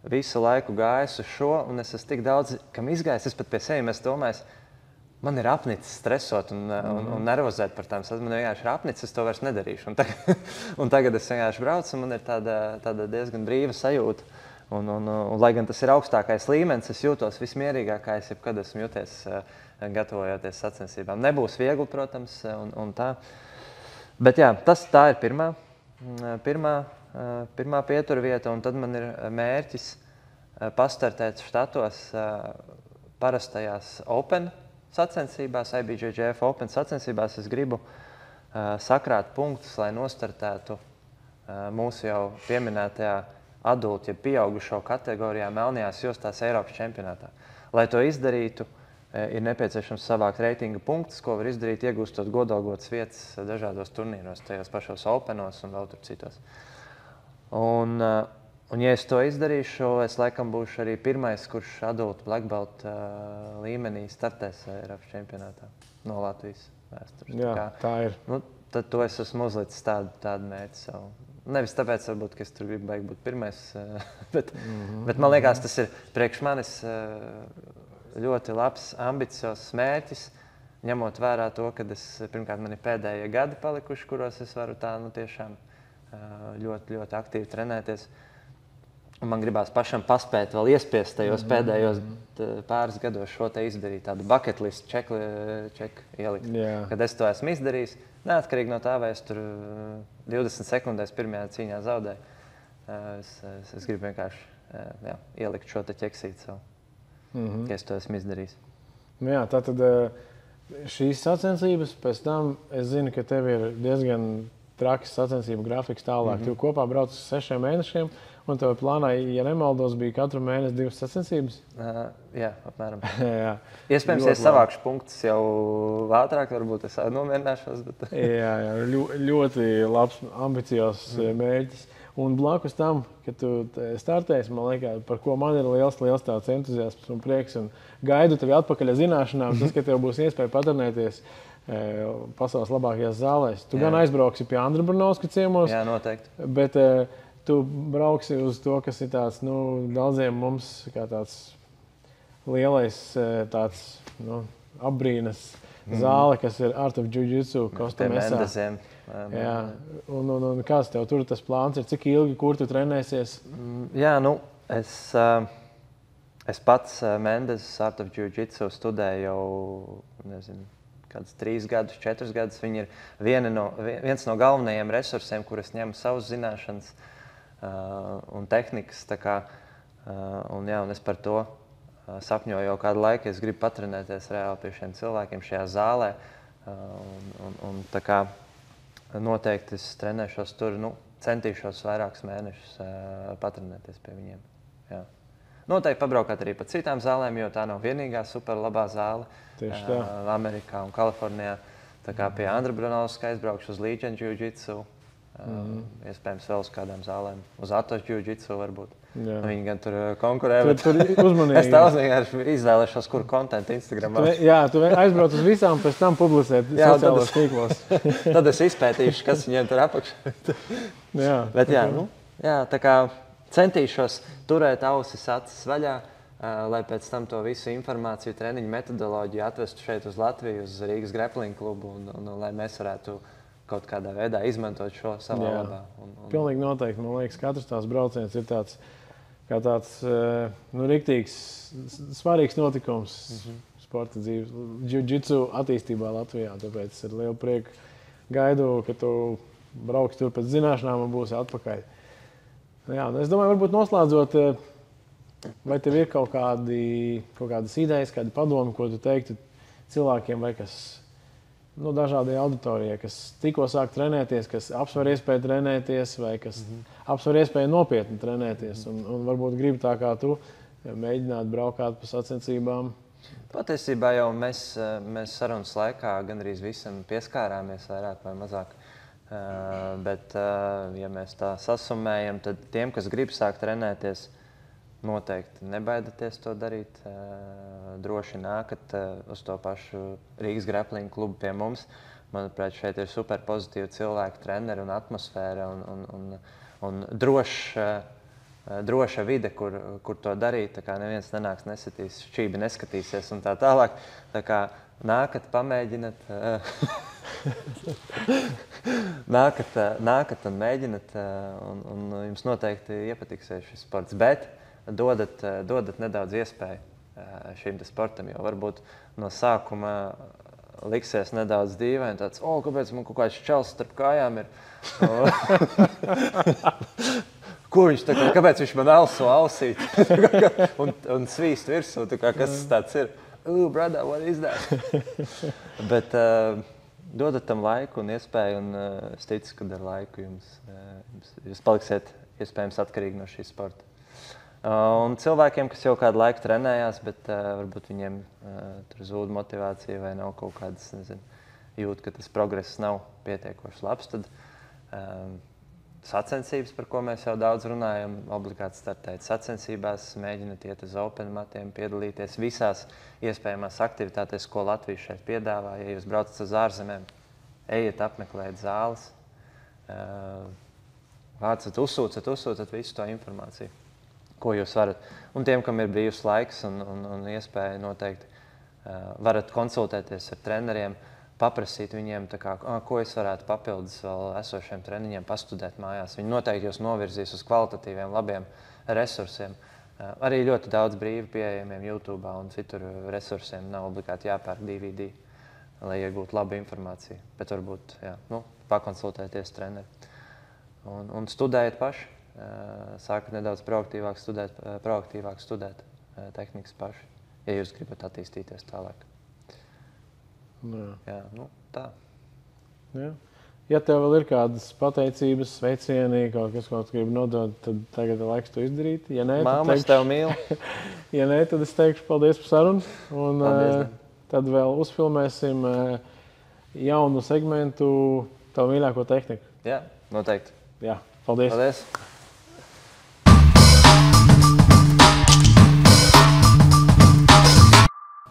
visu laiku gājis uz šo, un es esmu tik daudz, kam izgājis, es pat pie sevis domāju, man ir apnicis stresot un nervozēt par tām. Man vienkārši ir apnicis, es to vairs nedarīšu. Un tagad es vienkārši braucu, un man ir tāda diezgan brīva sajūta. Un, lai gan tas ir augstākais līmenis, es jūtos vismierīgāk, kā es jebkad esmu jūties, gatavojoties sacensībām. Nebūs viegli, protams, un tā. Bet jā, tā ir pirmā pieturvieta, un tad man ir mērķis pastartēt štatos parastajās Open sacensībās, IBJJF Open sacensībās. Es gribu sakrāt punktus, lai nostartētu mūsu jau pieminētajā adultu, ja pieaugušo kategorijā Melnajās jostās Eiropas čempionātā. Lai to izdarītu, ir nepieciešams savākt reitinga punktus, ko var izdarīt, iegūstot godalgotas vietas dažādos turnīros, tajos pašos Openos un vēl tur citos. Un ja es to izdarīšu, es laikam būšu arī pirmais, kurš adultu black belt līmenī startēs Eiropas čempionātā no Latvijas vēstures. Jā, tā ir. Nu, tad to es esmu uzlicis tādu mērķi savu. Nevis tāpēc, varbūt, ka es tur gribu būt pirmais, bet man liekas, tas ir priekš manis ļoti labs, ambiciozs mērķis, ņemot vērā to, ka pirmkārt man ir pēdējie gadi palikuši, kuros es varu tā tiešām ļoti, ļoti aktīvi trenēties. Un man gribās pašam paspēt vēl iespiest tajos pēdējos pāris gados šo te izdarīt, tādu bucket list čeku ielikt. Kad es to esmu izdarījis, neatkarīgi no tā, vai es tur 20 sekundēs pirmajā cīņā zaudēju. Es gribu vienkārši ielikt šo te ķeksīti sev, ka es to esmu izdarījis. Nu jā, tātad šīs sacensības, pēc tam es zinu, ka tev ir diezgan traks sacensību grafiks tālāk. Tu kopā brauc uz 6 mēnešiem, un tev plānā, ja nemaldos, bija katru mēnesi 2 sacensības? Jā, apmēram. Iespējams, ja es savākšu punktus jau ātrāk, varbūt es nomierināšos. Bet... jā, ļoti labs, ambiciozs mērķis. Un blakus tam, kad tu startēsi, man liekas, par ko man ir liels tāds entuziasms un prieks, un gaidu tevi atpakaļ ar zināšanām, tas, ka tev būs iespēja patrenēties pasaules labākajās zālēs. Tu gan aizbrauksi pie Andra Brunovska ciemos. Jā, noteikti. Bet tu brauksi uz to, kas ir tāds, daudziem mums kā tāds lielais tāds, apbrīnas zāle, kas ir Art of Jiu-Jitsu Kostamesā. Jā, un kāds tev tur tas plāns ir? Cik ilgi, kur tu trenēsies? Jā, es pats Mendezes Art of Jiu-Jitsu studēju jau, nezinu, kādus 3 gadus, 4 gadus. Viņi ir viens no galvenajiem resursiem, kur es ņemu savas zināšanas un tehnikas. Un es par to sapņoju jau kādu laiku. Es gribu patrenēties reāli pie šiem cilvēkiem šajā zālē. Un tā kā noteikti es trenēšos tur, centīšos vairākus mēnešus patrenēties pie viņiem. Jā. Noteikti pabraukāt arī pa citām zālēm, jo tā nav vienīgā superlabā zāle Amerikā un Kalifornijā. Tā kā pie Andra Brunovska aizbraukšu uz Legion Jiu-Jitsu, Iespējams vēl uz kādām zālēm. Uz Atos jiu-jitsu varbūt. Jā. Viņi gan tur konkurē. Tur uzmanīgi. Es tā uzmanīgi izvēlēšos, kur kontentu Instagramā. Tu aizbrauc uz visām, pēc tam publicēt sociālos tīklos. Tad es izpētīšu, kas viņiem tur apakšā. Bet tā kā centīšos turēt ausis acis vaļā, lai pēc tam to visu informāciju, treniņu metodoloģiju atvestu šeit uz Latviju, uz Rīgas Grappling klubu un lai mēs varētu kaut kādā veidā izmantot šo savā labā. Pilnīgi noteikti. Man liekas, katrs tās brauciens ir tāds riktīgs, svarīgs notikums sporta dzīves, jiu-jitsu attīstībā Latvijā. Tāpēc ar lielu prieku gaidu, ka tu brauks tur pēc zināšanām un būsi atpakaļ. Es domāju, varbūt noslēdzot, vai tev ir kaut kādas idejas, kādi padomi, ko tu teiktu cilvēkiem vai kas dažādai auditorijai, kas tikko sāk trenēties, kas apsver iespēju trenēties vai kas apsver iespēju nopietni trenēties un varbūt grib tā kā tu mēģināt braukāt pa sacensībām. Patiesībā jau mēs sarunas laikā gandrīz visam pieskārāmies vairāk vai mazāk. Bet, ja mēs tā sasummējam, tad tiem, kas grib sākt trenēties, noteikti nebaidieties to darīt. Droši nākat uz to pašu Rīgas Grappling klubu pie mums. Manuprāt, šeit ir super pozitīvi cilvēki, treneri un atmosfēra un droša vide, kur to darīt. Tā kā neviens nenāks, nesatīs, šķībi neskatīsies un tā tālāk. Tā kā nākat, pamēģinat. Nākat un mēģinat, un jums noteikti iepatiksies šis sports. Bet dodat nedaudz iespēju šim sportam, jo varbūt no sākuma liksies nedaudz dīvaini, tāds, kāpēc man kaut kāds čels starp kājām ir? Ko viņš tā kā, kāpēc viņš man elso ausīt? un svīst virsū, tā kā, kas tāds ir? Brother, what is that? Bet dodat tam laiku un iespēju, un es ticu, ka ar laiku jūs paliksiet iespējams atkarīgi no šī sporta. Un cilvēkiem, kas jau kādu laiku trenējās, bet varbūt viņiem tur zūd motivācija vai nav kaut kādas, jūt, ka tas progress nav pietiekoši labs, tad sacensības, par ko mēs jau daudz runājam, obligāti startēt sacensībās, mēģināt iet uz open matiem, piedalīties visās iespējamās aktivitātēs, ko Latvija šeit piedāvā. Ja jūs braucat uz ārzemēm, ejiet apmeklēt zāles, uzsūcat visu to informāciju, ko jūs varat. Un tiem, kam ir brīvs laiks un iespēja noteikti, varat konsultēties ar treneriem, paprasīt viņiem, ko es varētu papildus vēl esošiem treniņiem pastudēt mājās. Viņi noteikti jūs novirzīs uz kvalitatīviem, labiem resursiem. Arī ļoti daudz brīvi pieejamiem YouTube un citur resursiem. Nav obligāti jāpērk DVD, lai iegūtu labu informāciju. Bet varbūt pakonsultēties treneri. Un studējiet paši. Sākat nedaudz proaktīvāk studēt tehnikas paši, ja jūs gribat attīstīties tālāk. Tā. Ja tev vēl ir kādas pateicības, sveicieni, kaut kas, ko tu gribi nodot, tad tagad ir laiks to izdarīt. Ja nē, Māmas tev mīl. Ja nē, tad es teikšu paldies par sarunu. Un tad vēl uzfilmēsim jaunu segmentu, tavu mīļāko tehniku. Jā, noteikti. Jā, paldies. Paldies.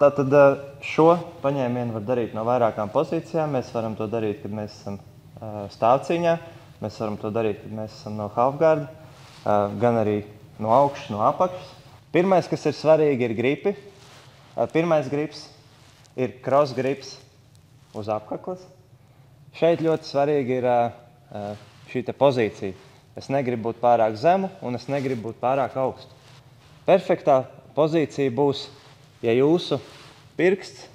Tātad šo paņēmienu var darīt no vairākām pozīcijām. Mēs varam to darīt, kad mēs esam stāvcīņā. Mēs varam to darīt, kad mēs esam no halfguarda, gan arī no augšas, no apakšas. Pirmais, kas ir svarīgi, ir gripi. Pirmais grips ir cross grips uz apkakles. Šeit ļoti svarīgi ir šī pozīcija. Es negribu būt pārāk zemu un es negribu būt pārāk augstu. Perfektā pozīcija būs, ja jūsu pirksts,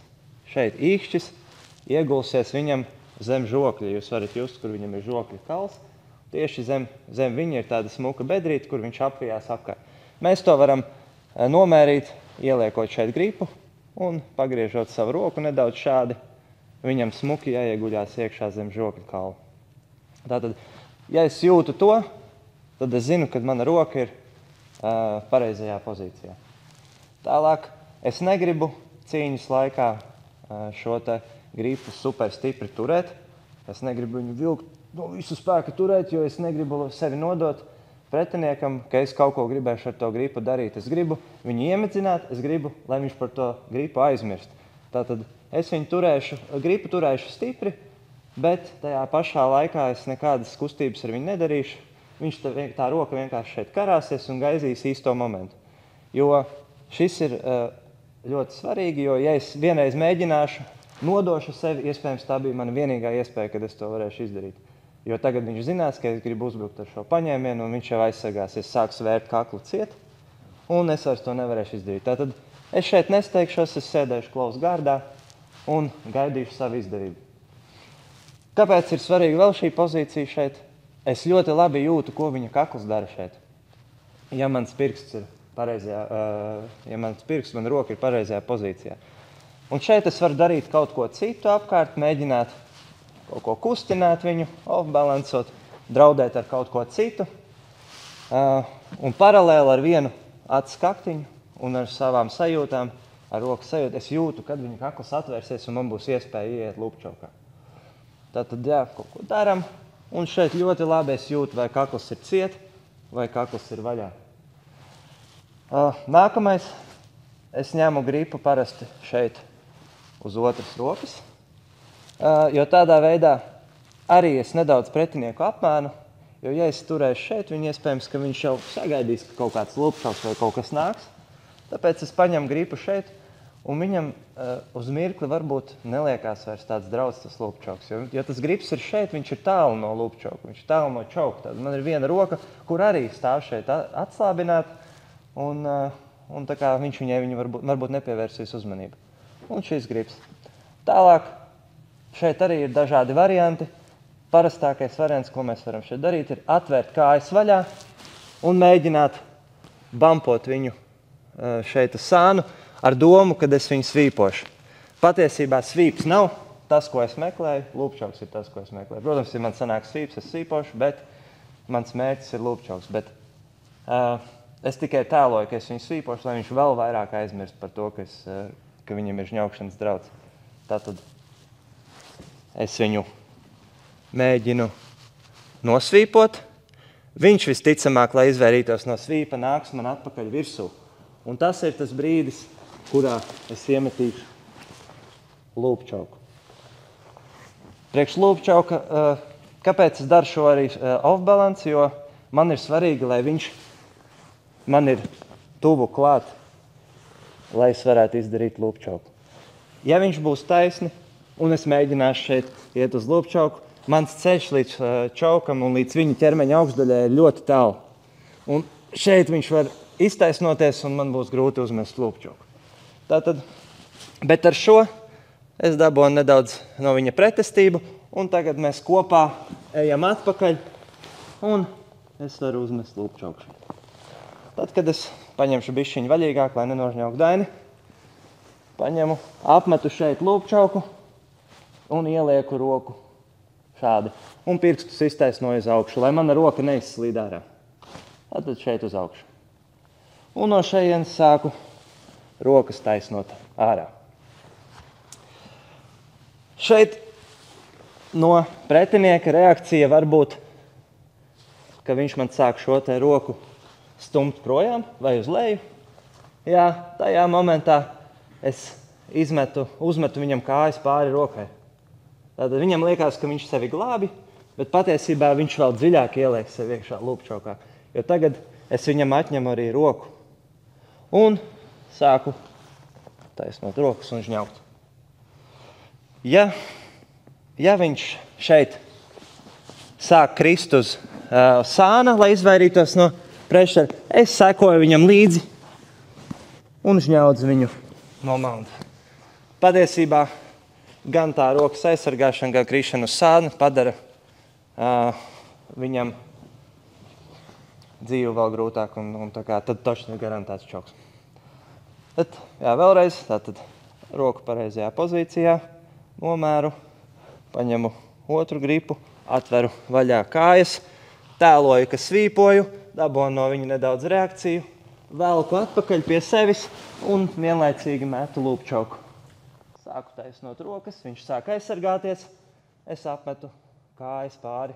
šeit īkšķis, iegulsies viņam zem žokļa. Jūs varat just, kur viņam ir žokļa kals. Tieši zem viņa ir tāda smuka bedrīte, kur viņš apvijās apkārt. Mēs to varam nomērīt, ieliekot šeit gripu un pagriežot savu roku nedaudz šādi. Viņam smuki jāieguļās iekšā zem žokļa kala. Tātad, ja es jūtu to, tad es zinu, ka mana roka ir pareizajā pozīcijā. Tālāk, es negribu cīņas laikā šo te gripu super stipri turēt. Es negribu viņu vilkt no visu spēku turēt, jo es negribu sevi nodot pretiniekam, ka es kaut ko gribēšu ar to gripu darīt. Es gribu viņu iemedzināt, es gribu, lai viņš par to gripu aizmirst. Tātad es viņu gripu turēšu stipri, bet tajā pašā laikā es nekādas kustības ar viņu nedarīšu. Viņš tā roka vienkārši šeit karāsies un gaidīs īsto momentu. Jo šis ir ļoti svarīgi, jo ja es vienreiz mēģināšu, nodošu sevi, iespējams tā bija mana vienīgā iespēja, kad es to varēšu izdarīt. Jo tagad viņš zinās, ka es gribu uzbrukt ar šo paņēmienu, un viņš jau aizsargāsies, sāks vērt kaklu ciet, un es vairs to nevarēšu izdarīt. Tātad es šeit nesteigšos, es sēdēšu klaus gārdā un gaidīšu savu izdevību. Kāpēc ir svarīga vēl šī pozīcija šeit? Es ļoti labi jūtu, ko viņa kakls dara šeit. Ja mans pirksts ir man roka ir pareizajā pozīcijā. Un šeit es varu darīt kaut ko citu apkārt, mēģināt kaut ko kustināt viņu, off-balancot, draudēt ar kaut ko citu. Un paralēli ar vienu acu kaktiņu un ar savām sajūtām, ar rokas sajūtu, es jūtu, kad viņa kakls atvērsies un man būs iespēja ieiet lupčaukā. Tātad, jā, kaut ko daram. Un šeit ļoti labi es jūtu, vai kakls ir ciet, vai kakls ir vaļā. Nākamais, es ņemu gripu parasti šeit uz otras rokas, jo tādā veidā arī es nedaudz pretinieku apmēnu, jo ja es turēšu šeit, viņi iespējams, ka viņš jau sagaidīs, ka kaut kāds lupčauks vai kaut kas nāks. Tāpēc es paņemu gripu šeit, un viņam uz mirkli varbūt neliekās vairs tāds draudz tas lupčauks. Jo tas grips ir šeit, viņš ir tālu no lupčauka, viņš ir tālu no čauka. Tad man ir viena roka, kur arī stāv šeit atslābināt, un tā kā viņš viņai varbūt nepievērsīs uzmanību. Un šis grips. Tālāk, šeit arī ir dažādi varianti. Parastākais variants, ko mēs varam šeit darīt, ir atvērt kājas vaļā un mēģināt bampot viņu šeit uz sānu, ar domu, kad es viņu svīpošu. Patiesībā svīps nav tas, ko es meklēju, lupčauks ir tas, ko es meklēju. Protams, ja man sanāk svīps, es svīpošu, bet mans mērķis ir lupčauks. Bet es tikai tēloju, ka es viņu svīpošu, lai viņš vēl vairāk aizmirst par to, ka viņam ir žņaukšanas draudz. Tātad es viņu mēģinu nosvīpot. Viņš visticamāk, lai izvairītos no svīpa, nāks man atpakaļ virsū. Un tas ir tas brīdis, kurā es iemetīšu lūpčauku. Priekš lūpčauka, kāpēc es daru šo arī off-balance, jo man ir svarīgi, lai viņš man ir tuvu klāt, lai es varētu izdarīt lūpčauku. Ja viņš būs taisni, un es mēģināšu šeit iet uz lūpčauku, mans ceļš līdz čaukam un līdz viņa ķermeņa augšdaļai ir ļoti tālu. Un šeit viņš var iztaisnoties, un man būs grūti uzmest lūpčauku. Tātad, bet ar šo es dabūju nedaudz no viņa pretestību, un tagad mēs kopā ejam atpakaļ, un es varu uzmest lūpčauku. Tad, kad es paņemšu bišķiņu vaļīgāk, lai nenožņauku Daini, paņemu, apmetu šeit lūpčauku un ielieku roku šādi. Un pirkstus iztaisnoju uz augšu, lai mana roka neizslīd ārā. Tad šeit uz augšu. Un no šejienes sāku rokas taisnot ārā. Šeit no pretinieka reakcija var būt, ka viņš man sāk šo te roku stumt projām vai uz leju. Jā, tajā momentā es uzmetu viņam kājas pāri rokai. Tātad viņam liekas, ka viņš sevi glābi, bet patiesībā viņš vēl dziļāk ieliek sevi iekšā lūpčaukā. Jo tagad es viņam atņemu arī roku un sāku taisnot rokas un žņaukt. Ja viņš šeit sāk krist uz sāna, lai izvairītos no pressure, es sekoju viņam līdzi un žņaudzu viņu no maunda. Patiesībā gan tā rokas aizsargāšana, gan krišana uz sāna padara viņam dzīvi vēl grūtāk, un tā kā tad taču ir garantēts čoks. Tad, jā, vēlreiz, tātad roku pareizajā pozīcijā, nomēru, paņemu otru gripu, atveru vaļā kājas, tēloju, ka svīpoju, dabūju no viņa nedaudz reakciju, velku atpakaļ pie sevis un vienlaicīgi metu lūpčauku. Sāku taisnot rokas, viņš sāk aizsargāties, es apmetu kājas pāri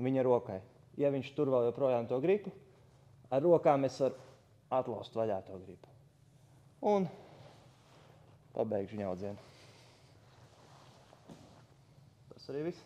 viņa rokai. Ja viņš tur vēl joprojām to gripu, ar rokām es varu atlaust vaļā to gripu. Un pabeigšu ņaudzienu. Tas arī viss.